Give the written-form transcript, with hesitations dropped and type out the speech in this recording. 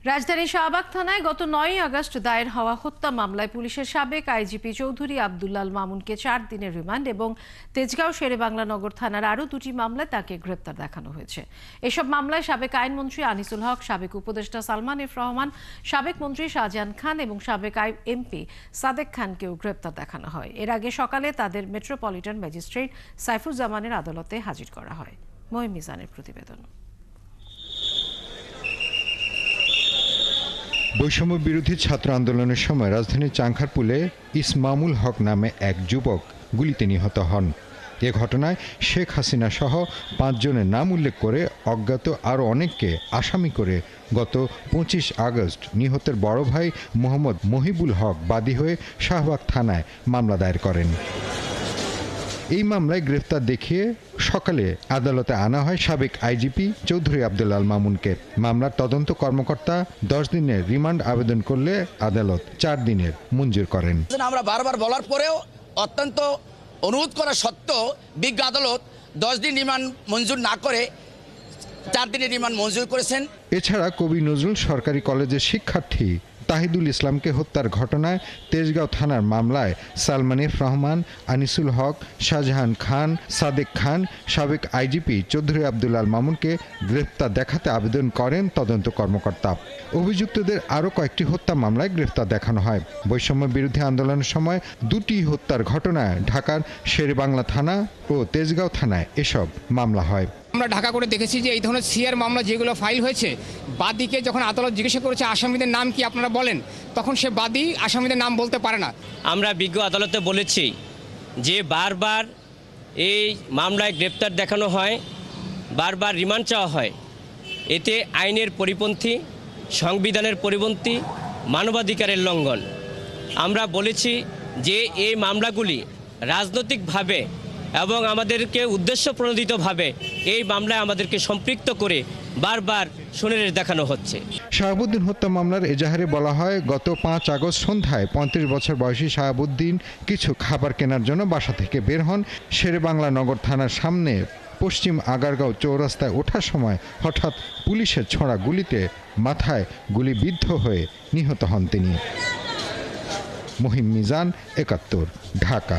রাজধানীর শাহবাগ থানায় গত ৯ আগস্ট দায়ের হওয়া হত্যা মামলায় পুলিশের সাবেক আইজিপি চৌধুরী আব্দুল্লাল মামুনকে ৪ দিনের রিমান্ড এবং তেজগাঁও শেরেবাংলা নগর থানার আরও ২টি মামলায় তাকে গ্রেপ্তার দেখানো হয়েছে। এসব মামলায় সাবেক আইনমন্ত্রী আনিসুল হক, সাবেক উপদেষ্টা সালমান এফ রহমান, সাবেক মন্ত্রী শাহজাহান খান এবং সাবেক এমপি সাদেক খানকেও গ্রেপ্তার দেখানো হয়। এর আগে সকালে তাদের মেট্রোপলিটন ম্যাজিস্ট্রেট সাইফুজ্জামানের আদালতে হাজির করা হয়। মহিম মিজানের প্রতিবেদন। বৈষম্য বিরোধী ছাত্র আন্দোলনের সময় রাজধানীর চাংখারপুলে ইসমামুল হক নামে এক যুবক গুলিতে নিহত হন। এ ঘটনায় শেখ হাসিনা সহ ৫ জনের নাম উল্লেখ করে অজ্ঞাত আরও অনেককে আসামি করে গত ২৫ আগস্ট নিহতের বড় ভাই মোহাম্মদ মহিবুল হক বাদী হয়ে শাহবাগ থানায় মামলা দায়ের করেন। এই মামলায় গ্রেফতার দেখিয়ে সকালে আদালতে আনা হয় সাবেক আইজিপি চৌধুরী আব্দুল্লাল মামুনকে। মামলার তদন্ত কর্মকর্তা ১০ দিনের রিমান্ড আবেদন করলে আদালত ৪ দিনের মঞ্জুর করেন। আমরা বারবার বলার পরেও অত্যন্ত অনুরোধ করা সত্ত্বেও বিজ্ঞ আদালত ১০ দিন রিমান্ড মঞ্জুর না করে ৪ দিনের রিমান্ড মঞ্জুর করেছেন। এছাড়া কবি নজরুল সরকারি কলেজের শিক্ষার্থী তাহিদুল ইসলামকে হত্যার ঘটনায় তেজগাঁও থানার মামলায় সালমান এফ রহমান, আনিসুল হক, শাহজাহান খান, সাদেক খান, সাবেক আইজিপি চৌধুরী আব্দুল্লাল মামুনকে গ্রেফতার দেখাতে আবেদন করেন তদন্ত কর্মকর্তা। অভিযুক্তদের আরও কয়েকটি হত্যা মামলায় গ্রেফতার দেখানো হয়। বৈষম্য বিরোধী আন্দোলনের সময় ২টি হত্যার ঘটনায় ঢাকার শেরেবাংলা থানা ও তেজগাঁও থানায় এসব মামলা হয়। আমরা ঢাকা করে দেখেছি যে এই ধরনের সিআর মামলা যেগুলো ফাইল হয়েছে, বাদীকে যখন আদালত জিজ্ঞাসা করেছে আসামিদের নাম কি আপনারা বলেন, তখন সে বাদী আসামিদের নাম বলতে পারে না। আমরা বিজ্ঞ আদালতে বলেছি যে বারবার এই মামলায় গ্রেপ্তার দেখানো হয়, বারবার রিমান্ড চাওয়া হয়, এতে আইনের পরিপন্থী, সংবিধানের পরিপন্থী, মানবাধিকারের লঙ্ঘন। আমরা বলেছি যে এই মামলাগুলি রাজনৈতিকভাবে এবং আমাদেরকে উদ্দেশ্য প্রণোদিতভাবে এই মামলায় আমাদেরকে সম্পৃক্ত করে বারবার শুনানি দেখানো হচ্ছে। শাহাবুদ্দিন হত্যা মামলার এজাহারে বলা হয়, গত ৫ আগস্ট সন্ধ্যায় ৩৫ বছর বয়সী শাহাবুদ্দিন কিছু খাবার কেনার জন্য বাসা থেকে বের হন। শেরেবাংলা নগর থানার সামনে পশ্চিম আগারগাঁও চৌরাস্তায় ওঠার সময় হঠাৎ পুলিশের ছোড়া গুলিতে মাথায় গুলিবিদ্ধ হয়ে নিহত হন তিনি। মহিম মিজান, ৭১, ঢাকা।